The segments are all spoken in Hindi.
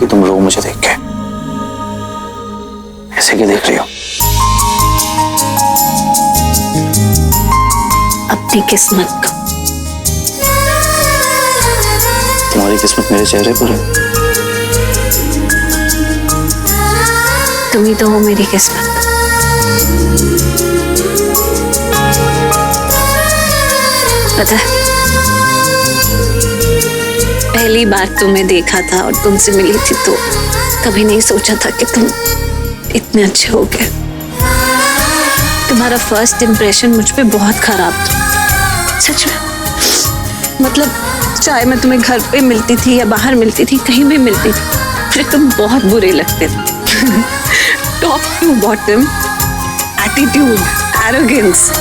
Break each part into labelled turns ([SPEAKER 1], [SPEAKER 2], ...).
[SPEAKER 1] तुम रो मुझे देख के। ऐसे क्यों देख रही हो?
[SPEAKER 2] अपनी किस्मत को।
[SPEAKER 1] तुम्हारी किस्मत मेरे चेहरे पर है।
[SPEAKER 2] तुम ही तो हो मेरी किस्मत। पता है, पहली बार तुम्हें देखा था और तुमसे मिली थी तो कभी नहीं सोचा था कि तुम इतने अच्छे हो गए। तुम्हारा फर्स्ट इंप्रेशन मुझ पे बहुत खराब था, सच में। मतलब चाहे मैं तुम्हें घर पे मिलती थी या बाहर मिलती थी, कहीं भी मिलती थी, मुझे तुम बहुत बुरे लगते थे। Top to bottom, attitude, arrogance,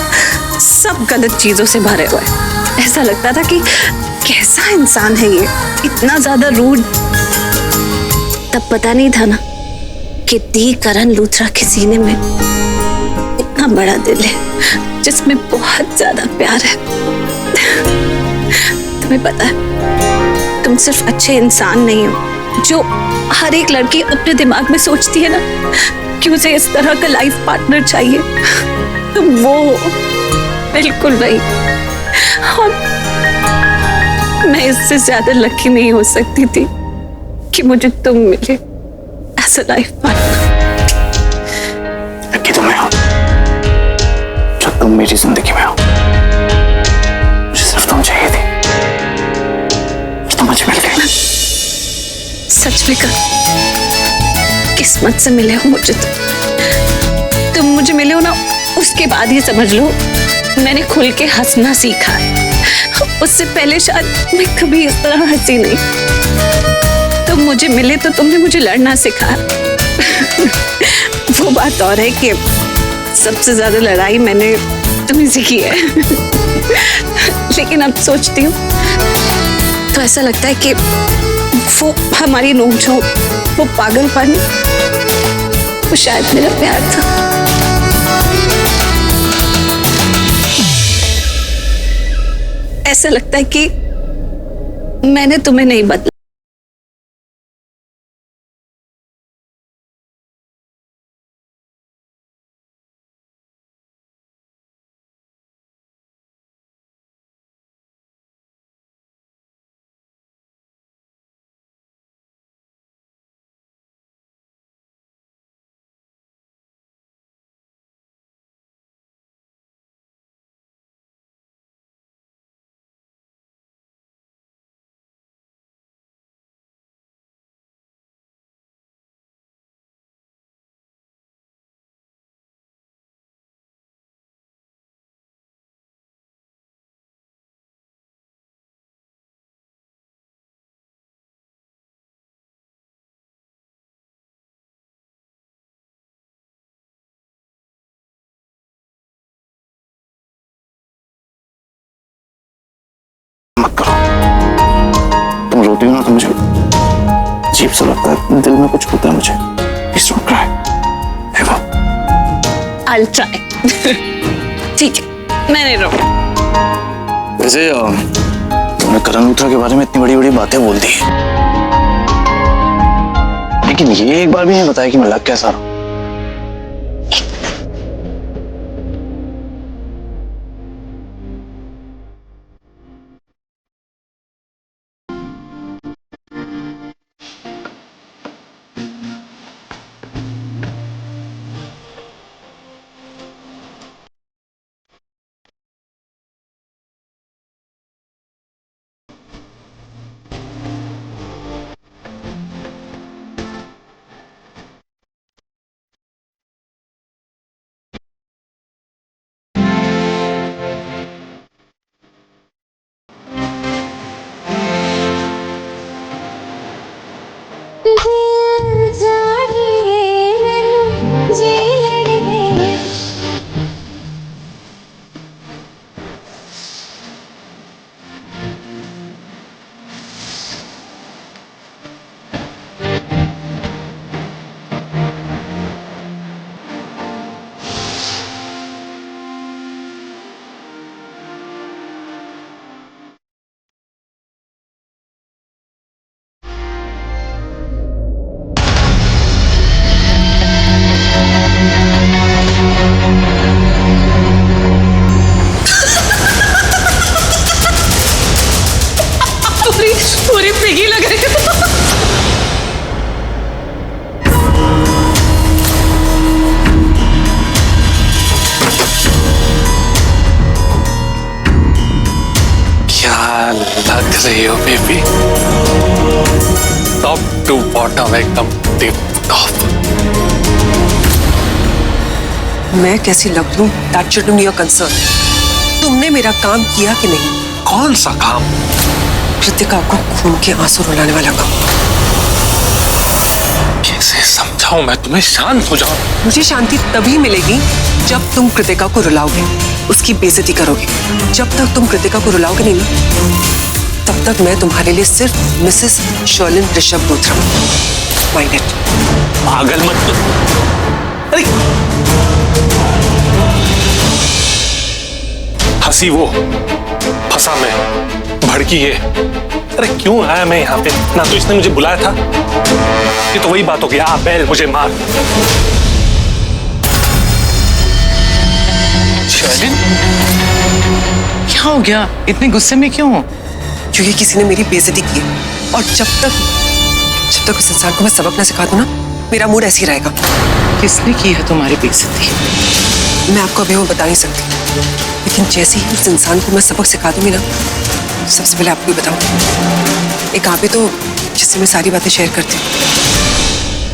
[SPEAKER 2] सब गलत चीजों से भरे हुए। ऐसा लगता था कि कैसा इंसान है ये, इतना ज्यादा रूड। तब पता नहीं था ना कि डी करण लूथरा के सीने में इतना बड़ा दिल है जिसमें बहुत ज्यादा प्यार है। तुम्हें पता है, तुम सिर्फ अच्छे इंसान नहीं हो जो हर एक लड़की अपने दिमाग में सोचती है ना कि उसे इस तरह का लाइफ पार्टनर चाहिए। तुम वो हो, बिल्कुल वही। और मैं इससे ज्यादा लकी नहीं हो सकती थी कि मुझे तुम मिले as a life partner.
[SPEAKER 1] Lucky तुम्हें हो जो तुम मेरी जिंदगी में हो। मुझे सिर्फ तुम चाहिए थी और तुम मुझे मिल गई।
[SPEAKER 2] सच में किस्मत से मिले हो मुझे। तुम मुझे मिले हो ना, उसके बाद ही समझ लो मैंने खुल के हंसना सीखा। उससे पहले शायद मैं कभी इस तरह हंसी नहीं। तुम मुझे मिले तो तुमने मुझे लड़ना सिखाया। वो बात और है कि सबसे ज्यादा लड़ाई मैंने तुम्हीं से की है। लेकिन अब सोचती हूँ तो ऐसा लगता है कि वो हमारी नोक-झोंक, वो पागलपन, वो शायद मेरा प्यार था। ऐसा लगता है कि मैंने तुम्हें नहीं बदला।
[SPEAKER 1] मत करो। तुम रोती हो ना तो मुझे अजीब सा लगता है, दिल में कुछ होता है मुझे। Please don't cry. एवा।
[SPEAKER 2] I'll try। ठीक है, मैं नहीं रोऊंगी।
[SPEAKER 1] वैसे तुमने करण लूथरा के बारे में इतनी बड़ी बड़ी बातें बोल दी, लेकिन ये एक बार भी नहीं बताया कि मैं लग कैसा रहा हूं।
[SPEAKER 3] रही हो बेबी? टॉप टू बॉटम एकदम टिप टॉप।
[SPEAKER 4] मैं कैसी लग रही हूँ that should be your concern. तुमने मेरा काम किया कि नहीं?
[SPEAKER 3] कौन सा काम?
[SPEAKER 4] कृतिका को खून के आंसू रुलाने वाला काम।
[SPEAKER 3] कैसे समझाऊं मैं तुम्हें? शांत हो जाओ।
[SPEAKER 4] मुझे शांति तभी मिलेगी जब तुम कृतिका को रुलाओगे, उसकी बेइज्जती करोगे। जब तक तुम कृतिका को रुलाओगे नहीं ना, तब तक मैं तुम्हारे लिए सिर्फ Mrs Sherlin Rishabh Bothra. Mind it.
[SPEAKER 3] पागल मत। अरे हंसी वो, फंसा मैं, भड़की ये। अरे क्यों आया मैं यहाँ पे? ना तो इसने मुझे बुलाया था। ये तो वही बात हो गई, आ बैल मुझे मार। शर्लिन,
[SPEAKER 5] क्या हो गया? इतने गुस्से में क्यों हो?
[SPEAKER 4] क्योंकि किसी ने मेरी बेइज्जती की है। और जब तक उस इंसान को मैं सबक ना सिखा दूं ना, मेरा मूड ऐसे ही रहेगा।
[SPEAKER 5] किसने की है तुम्हारी बेइज्जती?
[SPEAKER 4] मैं आपको अभी वो बता नहीं सकती, लेकिन जैसे ही उस इंसान को मैं सबक सिखा दूंगी ना, सबसे पहले आपको ही बताऊंगी। एक आप ही तो जिससे मैं सारी बातें शेयर करती हूँ।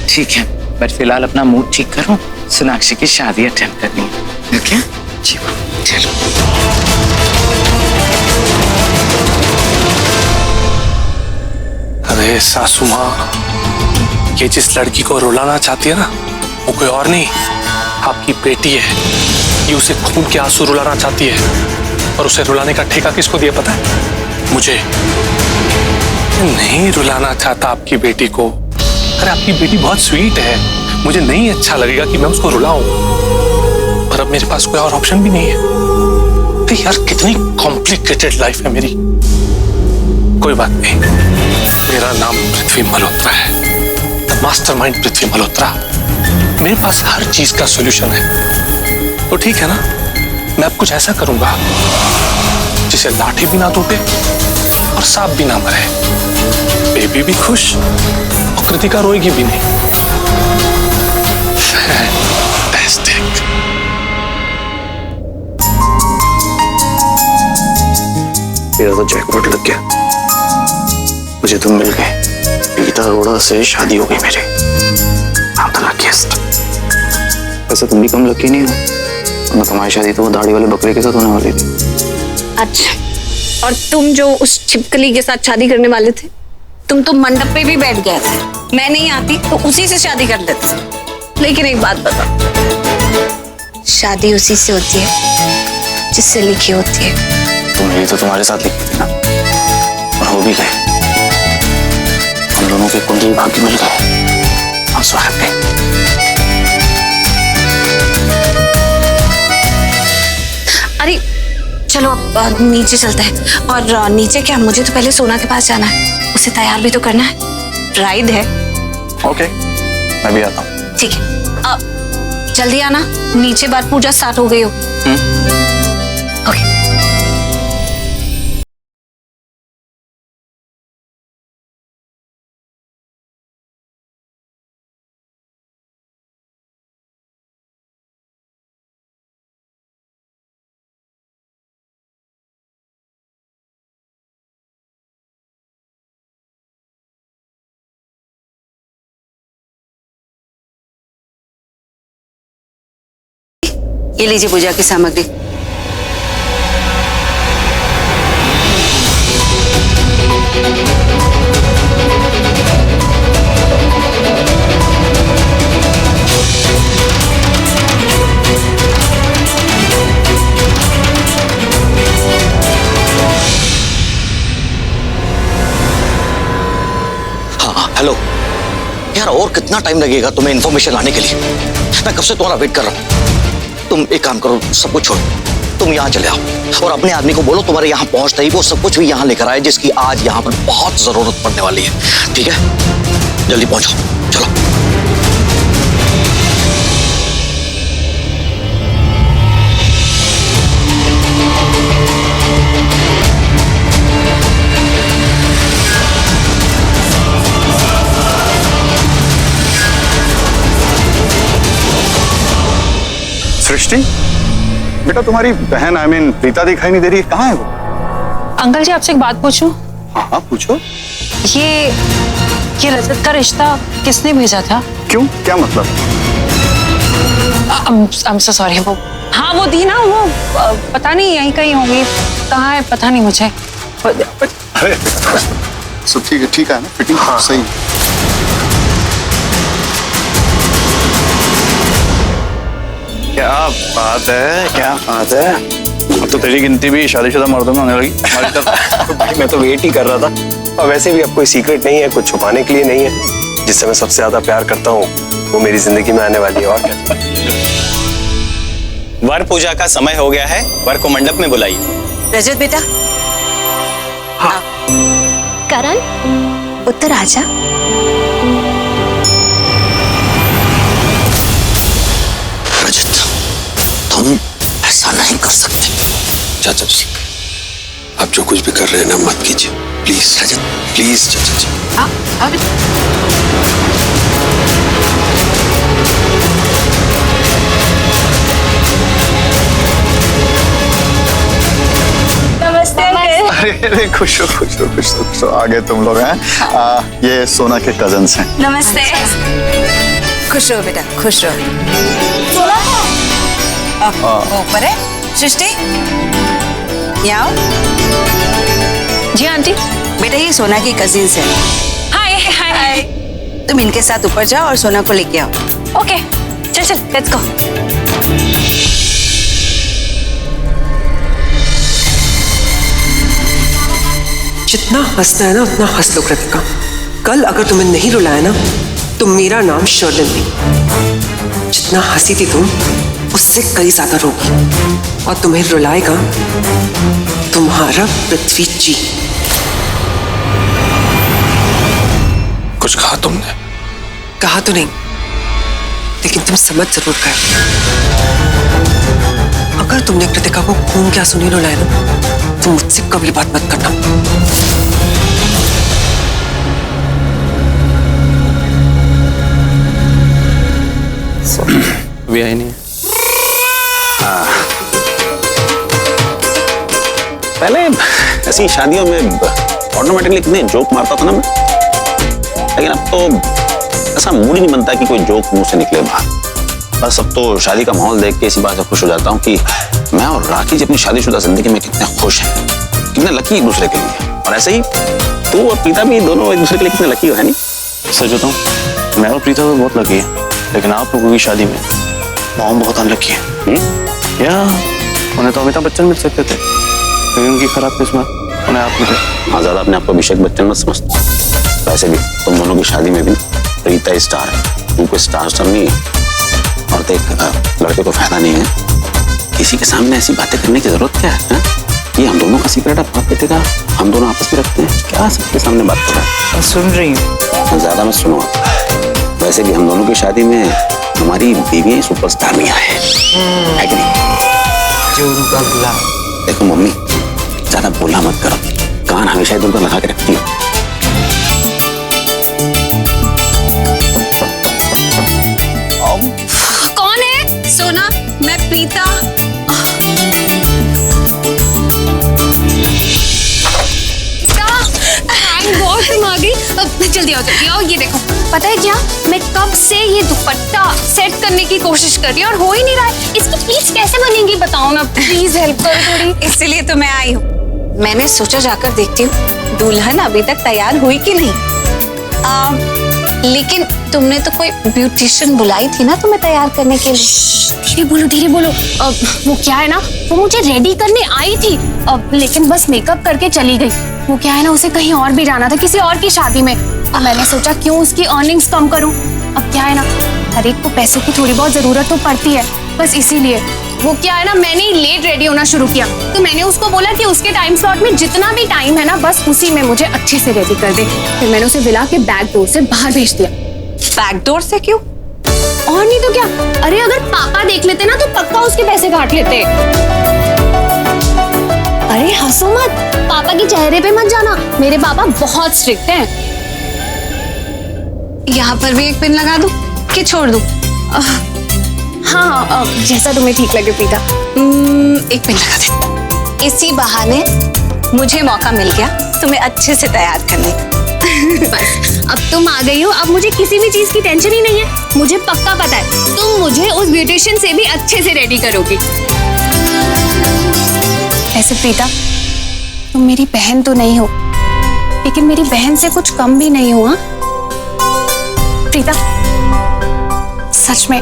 [SPEAKER 5] ठीक है, बट फिलहाल अपना मूड ठीक करो। सोनाक्षी की शादी अटेंड करनी है। ओके?
[SPEAKER 4] जी
[SPEAKER 5] चलो।
[SPEAKER 3] अरे सासू माँ, ये जिस लड़की को रुलाना चाहती है ना, वो कोई और नहीं, आपकी बेटी है। ये उसे खून के आंसू रुलाना चाहती है, और उसे रुलाने का ठेका किसको दिया पता है? मुझे। नहीं रुलाना चाहता आपकी बेटी को। अरे आपकी बेटी बहुत स्वीट है, मुझे नहीं अच्छा लगेगा कि मैं उसको रुलाऊं, पर अब मेरे पास कोई और ऑप्शन भी नहीं है। अरे यार कितनी कॉम्प्लिकेटेड लाइफ है मेरी। कोई बात नहीं, मेरा नाम पृथ्वी मल्होत्रा है, द मास्टरमाइंड पृथ्वी मल्होत्रा। मेरे पास हर चीज का सॉल्यूशन है। तो ठीक है ना, मैं अब कुछ ऐसा करूंगा जिसे लाठी भी ना टूटे और सांप भी ना मरे, बेबी भी खुश और कृतिका रोएगी भी नहीं। फैंटास्टिक।
[SPEAKER 1] मेरा तो जैकपॉट लग गया। मुझे तुम मिल गए। गीता अरोड़ा से शादी हो गई मेरी। I'm the luckiest। वैसे तुम भी कम लकी नहीं हो, ना तुम्हारी शादी तो वो दाढ़ी वाले बकरे के साथ होने वाली थी।
[SPEAKER 2] अच्छा, और तुम जो उस छिपकली के साथ शादी करने वाले थे, तुम तो मंडप पे भी बैठ गए थे। मैं नहीं आती तो उसी से शादी कर लेते। लेकिन एक बात बता, शादी उसी से होती है जिससे लिखी होती है।
[SPEAKER 1] तो मेरी तो तुम्हारे साथ लिखी थी ना, और हो भी गए। हम दोनों के कुंडली भाग्य मिल गए। I'm so happy।
[SPEAKER 2] अरे चलो अब नीचे चलते हैं। और नीचे क्या, मुझे तो पहले सोना के पास जाना है, उसे तैयार भी तो करना है, ब्राइड है।
[SPEAKER 1] ओके, मैं भी आता हूँ।
[SPEAKER 2] ठीक है, अब जल्दी आना, नीचे बार पूजा स्टार्ट हो गई हो। ओके।
[SPEAKER 6] ये लीजिए पूजा की सामग्री।
[SPEAKER 7] हाँ हेलो यार, और कितना टाइम लगेगा तुम्हें इन्फॉर्मेशन लाने के लिए? मैं कब से तुम्हारा वेट कर रहा हूँ। तुम एक काम करो, सब कुछ छोड़ो, तुम यहाँ चले आओ और अपने आदमी को बोलो तुम्हारे यहाँ पहुंचते ही वो सब कुछ भी यहाँ लेकर आए, जिसकी आज यहाँ पर बहुत जरूरत पड़ने वाली है। ठीक है, जल्दी पहुंचो, चलो।
[SPEAKER 8] सृष्टि, बेटा तुम्हारी बहन प्रीता दिखाई नहीं दे रही है, कहाँ है वो?
[SPEAKER 9] अंकल जी आपसे एक बात पूछूं?
[SPEAKER 8] हाँ हाँ पूछो।
[SPEAKER 6] ये रजत का रिश्ता किसने भेजा था?
[SPEAKER 8] क्यों, क्या मतलब?
[SPEAKER 4] I'm so sorry, वो हाँ वो थी ना, वो पता नहीं यहीं कहीं होंगी, कहाँ है पता नहीं मुझे।
[SPEAKER 8] अरे सब ठीक है ना, फिटिंग हाँ सही। क्या बात है, क्या बात है। अब तो तेरी गिनती भी शादीशुदा मर्दों में होने लगी हमारी तरफ।
[SPEAKER 9] तो भाई मैं तो वेट ही कर रहा था, और वैसे भी अब कोई सीक्रेट नहीं है, कुछ छुपाने के लिए नहीं है। जिससे मैं सबसे ज्यादा प्यार करता हूँ वो मेरी जिंदगी में आने वाली है, और क्या।
[SPEAKER 10] वर पूजा का समय हो गया है, वर को मंडप में बुलाइए।
[SPEAKER 6] रजत बेटा।
[SPEAKER 2] हाँ। करण, उत्तर आजा।
[SPEAKER 7] रजत, तुम ऐसा नहीं कर सकते।
[SPEAKER 9] चाचा जी, आप जो कुछ भी कर रहे हैं ना मत कीजिए प्लीज। रजत प्लीज चाचा जी।
[SPEAKER 8] अरे खुश हो आ गए तुम लोग हैं। ये सोना के कजन्स हैं।
[SPEAKER 2] नमस्ते।
[SPEAKER 6] खुश रहो बेटा, खुश रहो। वो ऊपर है सृष्टि, यहाँ आओ।
[SPEAKER 4] जी आंटी।
[SPEAKER 6] बेटा ये सोना की कजिन्स है।
[SPEAKER 4] हाय हाय।
[SPEAKER 6] तुम इनके साथ ऊपर जाओ और सोना को लेके आओ।
[SPEAKER 4] ओके चल लेट्स गो। जितना हंसना है ना उतना हंस लो कृतिका। कल अगर तुम्हें नहीं रुलाया ना तो मेरा नाम शर्लिन नहीं। जितना हंसी थी तुम उससे कई ज्यादा रोगी, और तुम्हें रुलाएगा तुम्हारा पृथ्वी जी।
[SPEAKER 3] कुछ कहा तुमने?
[SPEAKER 4] कहा तो नहीं, लेकिन तुम समझ जरूर गए। अगर तुमने कृतिका को खून के आंसू नहीं रुलाए ना तो मुझसे कभी बात मत करना।
[SPEAKER 1] अभी आई नहीं है।
[SPEAKER 10] पहले ऐसी शादियों में ऑटोमेटिकली कितने जोक मारता था ना मैं, लेकिन अब तो ऐसा मूड ही नहीं बनता कि कोई जोक मुंह से निकले बाहर। बस अब तो शादी का माहौल देख के इसी बात से खुश हो जाता हूँ कि मैं और राखी जी अपनी शादीशुदा जिंदगी में कितने खुश हैं, कितने लकी एक दूसरे के लिए। और ऐसे ही तू और प्रीता भी दोनों एक दूसरे के लिए कितने लकी हो, है नहीं?
[SPEAKER 1] सच बताऊं, मैं और प्रीता तो बहुत लकी है, लेकिन आप लोगों की शादी में मॉम बहुत अनलकी है। या उन्हें तो अमिताभ बच्चन मिल सकते थे, लेकिन उनकी खराब किस्मत उन्हें आप मिले।
[SPEAKER 10] हाँ, ज्यादा अपने आप को अभिषेक बच्चन मत समझ। वैसे भी तुम दोनों की शादी में भी प्रीता स्टार है, तू कोई स्टार नहीं है। और देख, लड़के को फायदा नहीं है किसी के सामने ऐसी बातें करने की जरूरत क्या है? ये हम दोनों का सीक्रेट है, बाप बेटे का, हम दोनों आपस में रखते हैं, क्या सबके सामने बात कर रहा है?
[SPEAKER 5] सुन रही हूँ।
[SPEAKER 10] ज्यादा मत सुनो। वैसे भी हम दोनों की शादी में हमारी बीवी सुपरस्टार नहीं आए है कि नहीं?
[SPEAKER 5] जोरू का गुलाब।
[SPEAKER 10] देखो मम्मी, ज्यादा बोला मत करो, कान हमेशा इधर उधर लगा के रखती हो।
[SPEAKER 2] कौन है? सोना, मैं प्रीता। तुम आ गई। जल्दी आओ, ये देखो। पता है क्या, मैं कब से ये दुपट्टा सेट करने की कोशिश कर रही हूँ और हो ही नहीं रहा है। इसकी प्लीज कैसे बनेगी बताओ ना, प्लीज हेल्प करो थोड़ी। इसलिए तो मैं आई हूँ। मैंने सोचा जाकर देखती हूँ दुल्हन अभी तक तैयार हुई कि नहीं। लेकिन तुमने तो कोई ब्यूटिशियन बुलाई थी ना तुम्हें तैयार करने के लिए।
[SPEAKER 11] धीरे बोलो। वो क्या है ना, वो मुझे रेडी करने आई थी, लेकिन बस मेकअप करके चली गई। वो क्या है ना, उसे कहीं और भी जाना था, किसी और की शादी में। तो मैंने सोचा क्यों उसकी अर्निंग्स कम करूं। अब क्या है ना, हर एक को पैसे की थोड़ी बहुत जरूरत तो पड़ती है, बस इसीलिए। वो क्या है ना, मैंने ही लेट रेडी होना शुरू किया, तो मैंने उसको बोला कि उसके टाइम स्लॉट में जितना भी टाइम है ना, बस उसी में मुझे अच्छे से रेडी कर दे। फिर मैंने उसे विला के बैक डोर से बाहर भेज दिया।
[SPEAKER 2] बैक डोर से क्यों?
[SPEAKER 11] और नहीं तो क्या। अरे अगर पापा देख लेते ना तो पक्का उसके पैसे काट लेते। अरे हंसो मत, पापा के चेहरे पे मत जाना, मेरे पापा बहुत स्ट्रिक्ट हैं।
[SPEAKER 2] यहाँ पर भी एक पिन लगा दूं कि छोड़ दूं?
[SPEAKER 11] हाँ, जैसा तुम्हें ठीक लगे प्रीता।
[SPEAKER 2] एक पिन लगा दे। इसी बहाने मुझे मौका मिल गया तुम्हें अच्छे से तैयार करने का।
[SPEAKER 11] बस अब तुम आ गई हो, अब मुझे किसी भी चीज की टेंशन ही नहीं है। मुझे पक्का पता है तुम मुझे उस ब्यूटिशियन से भी अच्छे से रेडी करोगी। ऐसे प्रीता, तुम मेरी बहन तो नहीं हो, लेकिन मेरी बहन से कुछ कम भी नहीं हो। हाँ प्रीता, सच में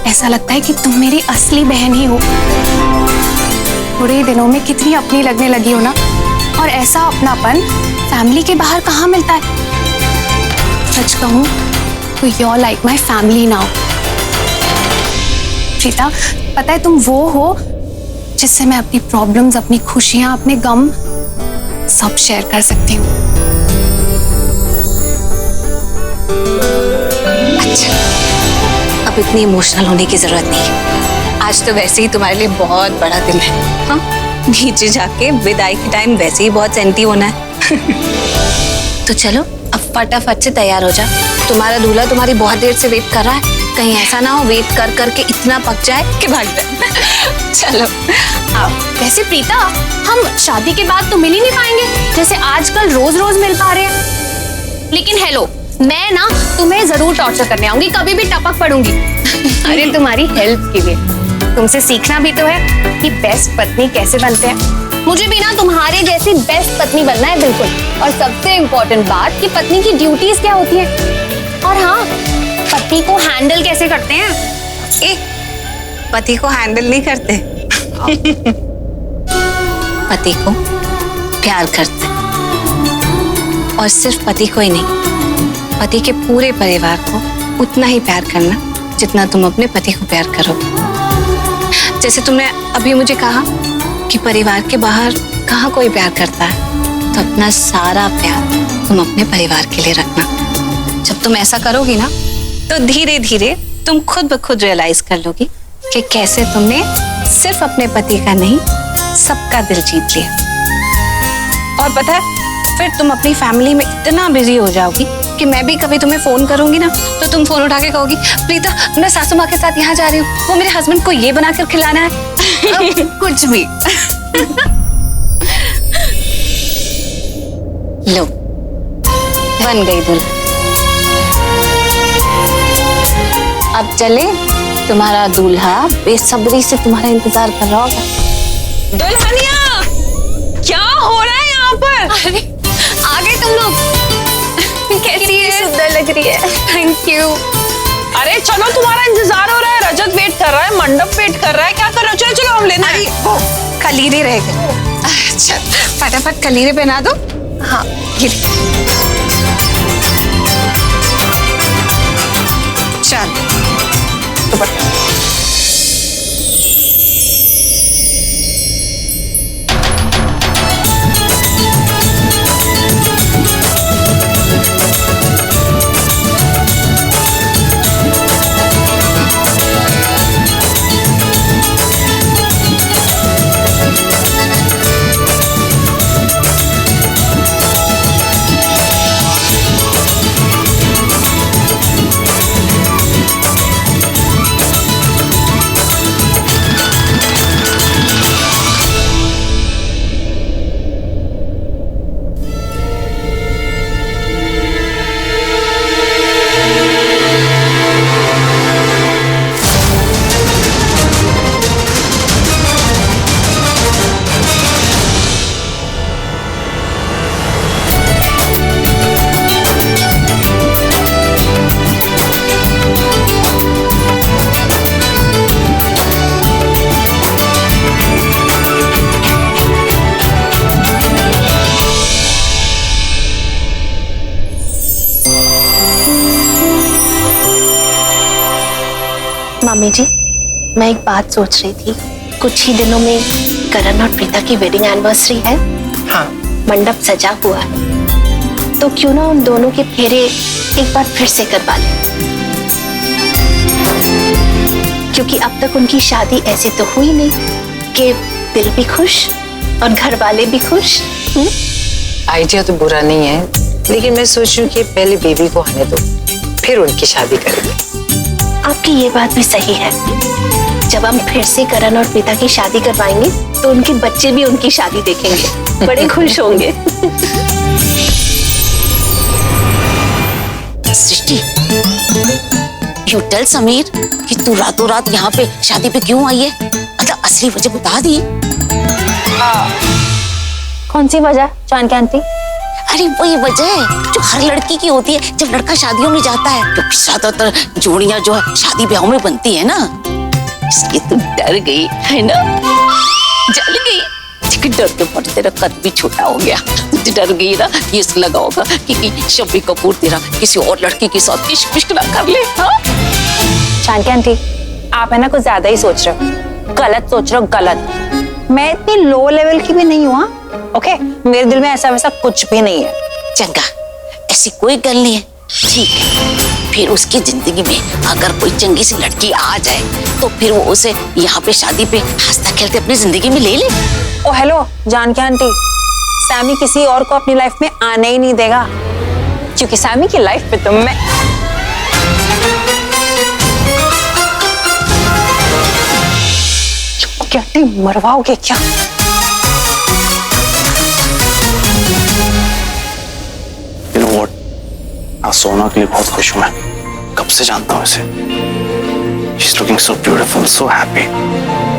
[SPEAKER 11] ऐसा लगता है कि तुम मेरी असली बहन ही हो। थोड़े दिनों में कितनी अपनी लगने लगी हो ना, और ऐसा अपनापन फैमिली के बाहर कहाँ मिलता है। सच कहूँ तो you're like my family now। Preeta, पता है तुम वो हो जिससे मैं अपनी प्रॉब्लम्स, अपनी खुशियां, अपने गम सब शेयर कर सकती हूँ।
[SPEAKER 2] अच्छा, अब इतनी इमोशनल होने की जरूरत नहीं है। आज तो वैसे ही तुम्हारे लिए बहुत बड़ा दिन है। हाँ, नीचे जाके विदाई के टाइम वैसे ही बहुत सेंटी होना है। तो चलो अब फटाफट से तैयार हो जा। तुम्हारा दूल्हा तुम्हारी बहुत देर से वेट कर रहा है। कहीं ऐसा ना हो वेट कर करके इतना पक जाए कि भाग जाए। चलो आओ।
[SPEAKER 11] वैसे प्रीता, हम शादी के बाद तो मिल ही नहीं पाएंगे जैसे आजकल रोज रोज मिल पा रहे हैं। लेकिन हेलो, मैं ना तुम्हें जरूर टॉर्चर करने आऊंगी, कभी भी टपक पड़ूंगी। अरे तुम्हारी हेल्प के लिए, तुमसे सीखना भी तो है कि बेस्ट पत्नी कैसे बनते हैं। मुझे भी ना तुम्हारे जैसी बेस्ट पत्नी बनना है बिल्कुल। और सबसे इम्पोर्टेंट बात कि पत्नी की ड्यूटीज क्या होती है, और हाँ, पति को हैंडल कैसे करते हैं।
[SPEAKER 2] ए, पति को हैंडल नहीं करते, पति को प्यार करते। और सिर्फ पति को ही नहीं, पति के पूरे परिवार को उतना ही प्यार करना जितना तुम अपने पति को प्यार करोगे। जैसे तुमने अभी मुझे कहा कि परिवार के बाहर कहाँ कोई प्यार करता है, तो अपना सारा प्यार तुम अपने परिवार के लिए रखना। जब तुम ऐसा करोगी ना, तो धीरे धीरे तुम खुद ब खुद रियलाइज कर लोगी कि कैसे तुमने सिर्फ अपने पति का नहीं, सबका दिल जीत लिया। और पता है, फिर तुम अपनी फैमिली में इतना बिजी हो जाओगी कि मैं भी कभी तुम्हें फोन करूंगी ना, तो तुम फोन उठा के कहोगी, प्रीता मैं सासू माँ के साथ यहाँ जा रही हूँ, वो मेरे हस्बैंड को ये बनाकर खिलाना है। कुछ भी। लो, बन गई दुल्हन। अब चले, तुम्हारा दूल्हा बेसब्री से तुम्हारा इंतजार कर रहा होगा।
[SPEAKER 4] दुल्हनिया, क्या हो रहा है यहाँ पर?
[SPEAKER 11] अरे आ गए तुम लोग। कैसी है? सुंदर लग रही है। Thank you.
[SPEAKER 4] अरे चलो, तुम्हारा इंतजार हो रहा है। रजत वेट कर रहा है, मंडप वेट कर रहा है, क्या कर रहे हो? चलो चलो, हम लेना है।
[SPEAKER 2] वो कलीरे रह गए। अच्छा, फटाफट कलीरे पहना दो। हाँ, ये चल।
[SPEAKER 12] मामी जी, मैं एक बात सोच रही थी, कुछ ही दिनों में करण और प्रीता की वेडिंग एनिवर्सरी है।
[SPEAKER 5] हाँ,
[SPEAKER 12] मंडप सजा हुआ है, तो क्यों ना उन दोनों के फेरे एक बार फिर से करवा लें। क्योंकि अब तक उनकी शादी ऐसे तो हुई नहीं कि दिल भी खुश और घर वाले भी खुश।
[SPEAKER 5] आइडिया तो बुरा नहीं है, लेकिन मैं सोच रही हूँ कि पहले बेबी को आने दो, फिर उनकी शादी करेंगे।
[SPEAKER 12] आपकी ये बात भी सही है। जब हम फिर से करण और प्रीता की शादी करवाएंगे तो उनके बच्चे भी उनकी शादी देखेंगे, बड़े खुश होंगे।
[SPEAKER 13] सृष्टि, यू टेल समीर कि तू रातों रात यहाँ पे शादी पे क्यों आई है? मतलब असली वजह बता दी।
[SPEAKER 11] कौन सी वजह जानकी आंटी?
[SPEAKER 13] अरे वही वजह है जो हर लड़की की होती है जब लड़का शादियों में जाता है, क्योंकि ज्यादातर जोड़ियां जो है शादी ब्याह में बनती है ना, इसलिए तू डर गई है ना, जल गई। डर के मारे तेरा कद भी छोटा हो गया, तू डर गई ना कि इसको लगा होगा कि शम्मी कपूर तेरा किसी और लड़की के साथ इश्क ना कर ले।
[SPEAKER 6] जानकी आंटी, आप है ना कुछ ज्यादा ही सोच रहे हो, गलत सोच रहे हो, गलत। मैं इतनी लो लेवल की भी नहीं हूँ, ओके? मेरे दिल में ऐसा वैसा कुछ भी नहीं है।
[SPEAKER 13] चंगा, ऐसी कोई गल नहीं है, ठीक है। फिर उसकी जिंदगी में अगर कोई चंगी सी लड़की आ जाए तो फिर वो उसे यहाँ पे शादी पे हंसता खेलते अपनी जिंदगी में ले ले।
[SPEAKER 6] ओ हेलो जानकी आंटी, सैमी किसी और को अपनी लाइफ में आने ही नहीं देगा, क्योंकि सैमी की लाइफ पे तो मैं। क्या मरवाओगे क्या?
[SPEAKER 1] You know what? आज सोना के लिए बहुत खुश हूं मैं, कब से जानता हूं इसे। She's looking so beautiful, so happy.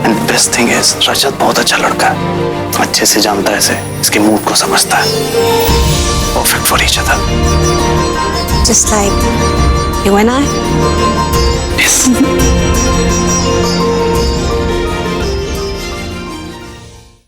[SPEAKER 1] And the best thing is, रजत बहुत अच्छा लड़का है, अच्छे से जानता है इसे, इसके मूड को समझता है। Perfect for each other.
[SPEAKER 2] Just like you and I.
[SPEAKER 1] Yes.